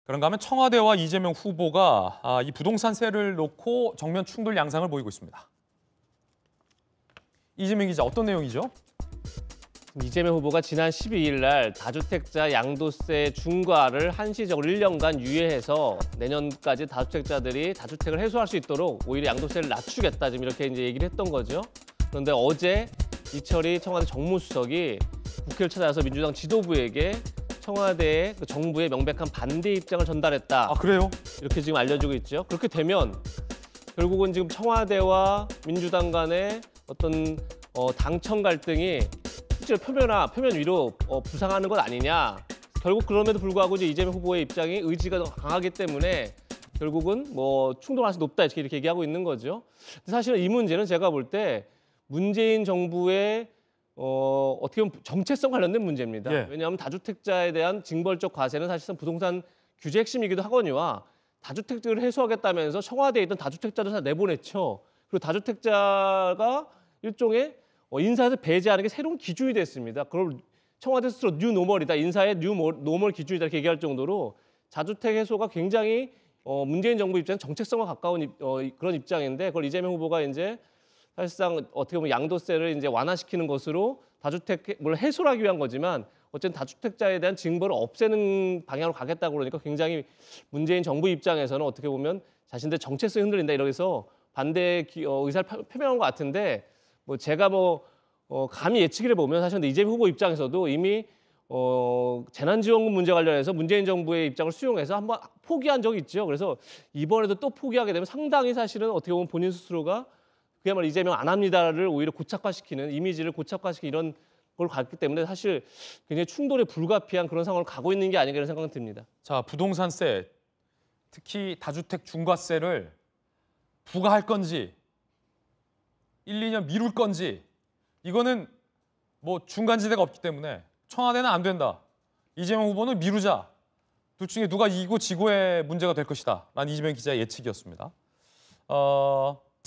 그런가 하면 청와대와 이재명 후보가 이 부동산세를 놓고 정면 충돌 양상을 보이고 있습니다. 이재명 기자, 어떤 내용이죠? 이재명 후보가 지난 12일 날 다주택자 양도세 중과를 한시적으로 1년간 유예해서 내년까지 다주택자들이 다주택을 해소할 수 있도록 오히려 양도세를 낮추겠다, 지금 이렇게 이제 얘기를 했던 거죠. 그런데 어제 이철이 청와대 정무수석이 국회를 찾아서 민주당 지도부에게 청와대의 정부의 명백한 반대 입장을 전달했다. 아, 그래요? 이렇게 지금 알려지고 있죠. 그렇게 되면 결국은 지금 청와대와 민주당 간의 어떤 당청 갈등이 실제로 표면 위로 부상하는 것 아니냐. 결국 그럼에도 불구하고 이제 이재명 후보의 입장이 의지가 강하기 때문에 결국은 뭐 충돌 가능성이 높다 이렇게 얘기하고 있는 거죠. 사실은 이 문제는 제가 볼 때 문재인 정부의 어떻게 보면 정체성 관련된 문제입니다. 예. 왜냐하면 다주택자에 대한 징벌적 과세는 사실상 부동산 규제 핵심이기도 하거니와 다주택자를 해소하겠다면서 청와대에 있던 다주택자를 다 내보냈죠. 그리고 다주택자가 일종의 인사에서 배제하는 게 새로운 기준이 됐습니다. 그걸 청와대 스스로 뉴 노멀이다, 인사의 뉴 노멀 기준이다 이렇게 얘기할 정도로 다주택 해소가 굉장히 문재인 정부 입장에 정체성과 가까운 그런 입장인데, 그걸 이재명 후보가 이제 사실상 어떻게 보면 양도세를 이제 완화시키는 것으로 다주택을 해소하기 위한 거지만 어쨌든 다주택자에 대한 징벌을 없애는 방향으로 가겠다고 그러니까 굉장히 문재인 정부 입장에서는 어떻게 보면 자신들 정체성이 흔들린다 이러면서 반대 의사를 표명한 것 같은데, 뭐 제가 감히 예측을 해보면 사실 이재명 후보 입장에서도 이미 재난지원금 문제 관련해서 문재인 정부의 입장을 수용해서 한번 포기한 적이 있죠. 그래서 이번에도 또 포기하게 되면 상당히 사실은 어떻게 보면 본인 스스로가 그야말로 이재명 안 합니다를 오히려 고착화시키는, 이미지를 고착화시키는 이런 걸 갔기 때문에 사실 굉장히 충돌에 불가피한 그런 상황을 가고 있는 게 아닌가 이런 생각은 듭니다. 자, 부동산세, 특히 다주택 중과세를 부과할 건지 1, 2년 미룰 건지, 이거는 뭐 중간지대가 없기 때문에 청와대는 안 된다, 이재명 후보는 미루자, 둘 중에 누가 이기고 지고의 문제가 될 것이다 라는 이재명 기자의 예측이었습니다.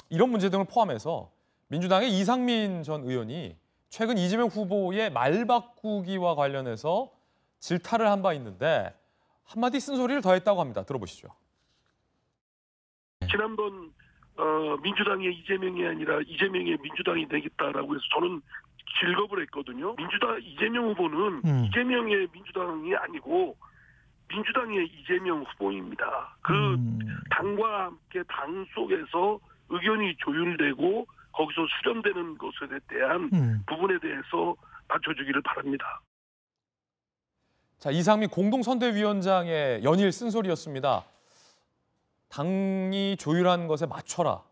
이런 문제 등을 포함해서 민주당의 이상민 전 의원이 최근 이재명 후보의 말 바꾸기와 관련해서 질타를 한 바 있는데 한마디 쓴소리를 더했다고 합니다. 들어보시죠. 지난번 민주당의 이재명이 아니라 이재명의 민주당이 되겠다라고 해서 저는 길겁을 했거든요. 이재명 후보는 이재명의 민주당이 아니고 민주당의 이재명 후보입니다. 그 당과 함께 당 속에서 의견이 조율되고 거기서 수렴되는 것에 대한 부분에 대해서 맞춰주기를 바랍니다. 자, 이상민 공동선대위원장의 연일 쓴소리였습니다. 당이 조율한 것에 맞춰라,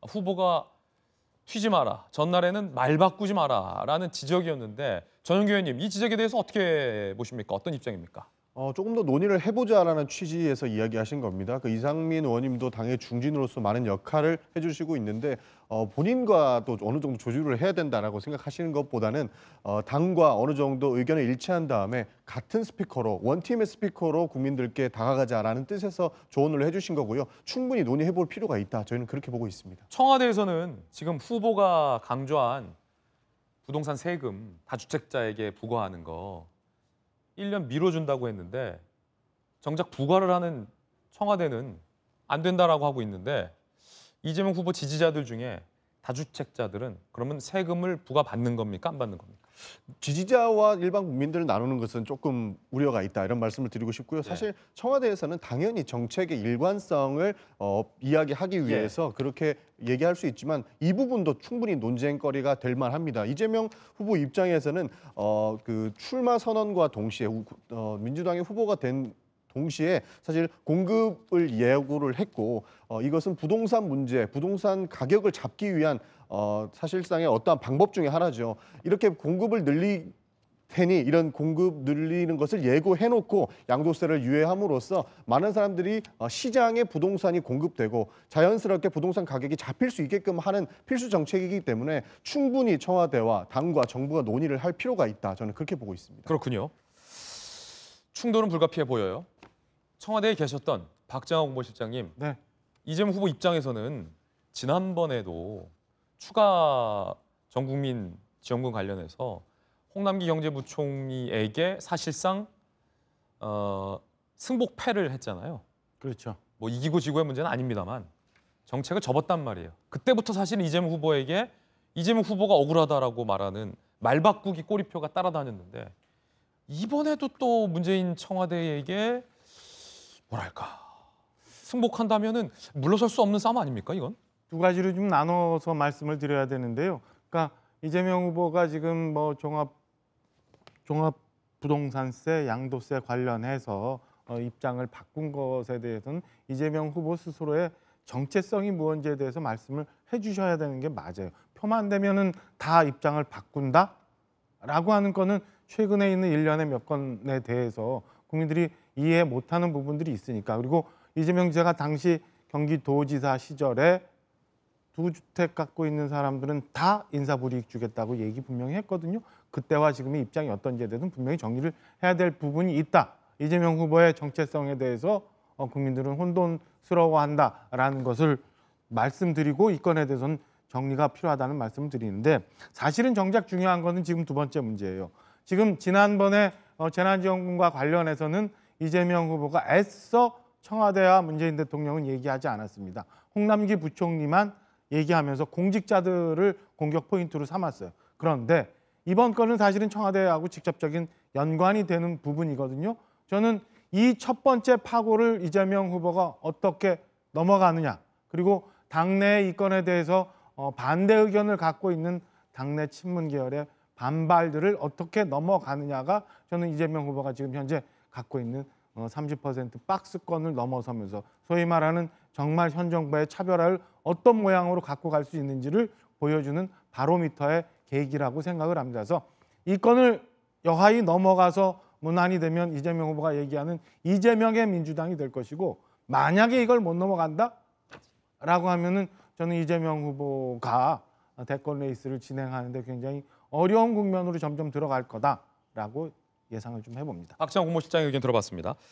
후보가 튀지 마라, 전날에는 말 바꾸지 마라 라는 지적이었는데, 전용기 의원님, 이 지적에 대해서 어떻게 보십니까? 어떤 입장입니까? 조금 더 논의를 해보자라는 취지에서 이야기하신 겁니다. 그 이상민 의원님도 당의 중진으로서 많은 역할을 해주시고 있는데 본인과 또 어느 정도 조율을 해야 된다라고 생각하시는 것보다는 당과 어느 정도 의견을 일치한 다음에 같은 스피커로, 원팀의 스피커로 국민들께 다가가자라는 뜻에서 조언을 해주신 거고요. 충분히 논의해볼 필요가 있다, 저희는 그렇게 보고 있습니다. 청와대에서는 지금 후보가 강조한 부동산 세금 다주택자에게 부과하는 거 1년 미뤄준다고 했는데 정작 부과를 하는 청와대는 안 된다라고 하고 있는데, 이재명 후보 지지자들 중에 다주택자들은 그러면 세금을 부과받는 겁니까? 안 받는 겁니까? 지지자와 일반 국민들을 나누는 것은 조금 우려가 있다, 이런 말씀을 드리고 싶고요. 사실 청와대에서는 당연히 정책의 일관성을 이야기하기 위해서 그렇게 얘기할 수 있지만 이 부분도 충분히 논쟁거리가 될 만합니다. 이재명 후보 입장에서는 그 출마 선언과 동시에 민주당의 후보가 된 동시에 사실 공급을 예고를 했고 이것은 부동산 문제, 부동산 가격을 잡기 위한 사실상의 어떠한 방법 중에 하나죠. 이렇게 공급을 늘릴 테니 이런 공급 늘리는 것을 예고해놓고 양도세를 유예함으로써 많은 사람들이 시장에 부동산이 공급되고 자연스럽게 부동산 가격이 잡힐 수 있게끔 하는 필수 정책이기 때문에 충분히 청와대와 당과 정부가 논의를 할 필요가 있다, 저는 그렇게 보고 있습니다. 그렇군요. 충돌은 불가피해 보여요. 청와대에 계셨던 박장하 홍보실장님, 네. 이재명 후보 입장에서는 지난번에도 추가 전국민 지원금 관련해서 홍남기 경제부총리에게 사실상 승복패를 했잖아요. 그렇죠. 뭐 이기고 지고의 문제는 아닙니다만 정책을 접었단 말이에요. 그때부터 사실은 이재명 후보에게 이재명 후보가 억울하다라고 말하는 말바꾸기 꼬리표가 따라다녔는데 이번에도 또 문재인 청와대에게 뭐랄까 승복한다면은 물러설 수 없는 싸움 아닙니까 이건? 두 가지로 좀 나눠서 말씀을 드려야 되는데요. 그러니까 이재명 후보가 지금 뭐 종합 부동산세, 양도세 관련해서 입장을 바꾼 것에 대해서는 이재명 후보 스스로의 정체성이 무언지에 대해서 말씀을 해주셔야 되는 게 맞아요. 표만 되면은 다 입장을 바꾼다라고 하는 거는 최근에 있는 일련의 몇 건에 대해서 국민들이 이해 못하는 부분들이 있으니까. 그리고 이재명 지사가 당시 경기도지사 시절에 2주택 갖고 있는 사람들은 다 인사불이익 주겠다고 얘기 분명히 했거든요. 그때와 지금의 입장이 어떤지에 대해서는 분명히 정리를 해야 될 부분이 있다. 이재명 후보의 정체성에 대해서 국민들은 혼돈스러워한다라는 것을 말씀드리고 이 건에 대해서는 정리가 필요하다는 말씀을 드리는데 사실은 정작 중요한 거는 지금 두 번째 문제예요. 지금 지난번에 재난지원금과 관련해서는 이재명 후보가 애써 청와대와 문재인 대통령은 얘기하지 않았습니다. 홍남기 부총리만 얘기하면서 공직자들을 공격 포인트로 삼았어요. 그런데 이번 건은 사실은 청와대하고 직접적인 연관이 되는 부분이거든요. 저는 이 첫 번째 파고를 이재명 후보가 어떻게 넘어가느냐, 그리고 당내 이 건에 대해서 반대 의견을 갖고 있는 당내 친문 계열의 반발들을 어떻게 넘어가느냐가 저는 이재명 후보가 지금 현재 갖고 있는 30% 박스권을 넘어서면서 소위 말하는 정말 현 정부의 차별화를 어떤 모양으로 갖고 갈 수 있는지를 보여주는 바로미터의 계기라고 생각을 합니다. 그래서 이 건을 여하이 넘어가서 문안이 되면 이재명 후보가 얘기하는 이재명의 민주당이 될 것이고, 만약에 이걸 못 넘어간다라고 하면은 저는 이재명 후보가 대권 레이스를 진행하는데 굉장히 어려운 국면으로 점점 들어갈 거다라고 예상을 좀 해봅니다. 박지원 국무실장의 의견 들어봤습니다.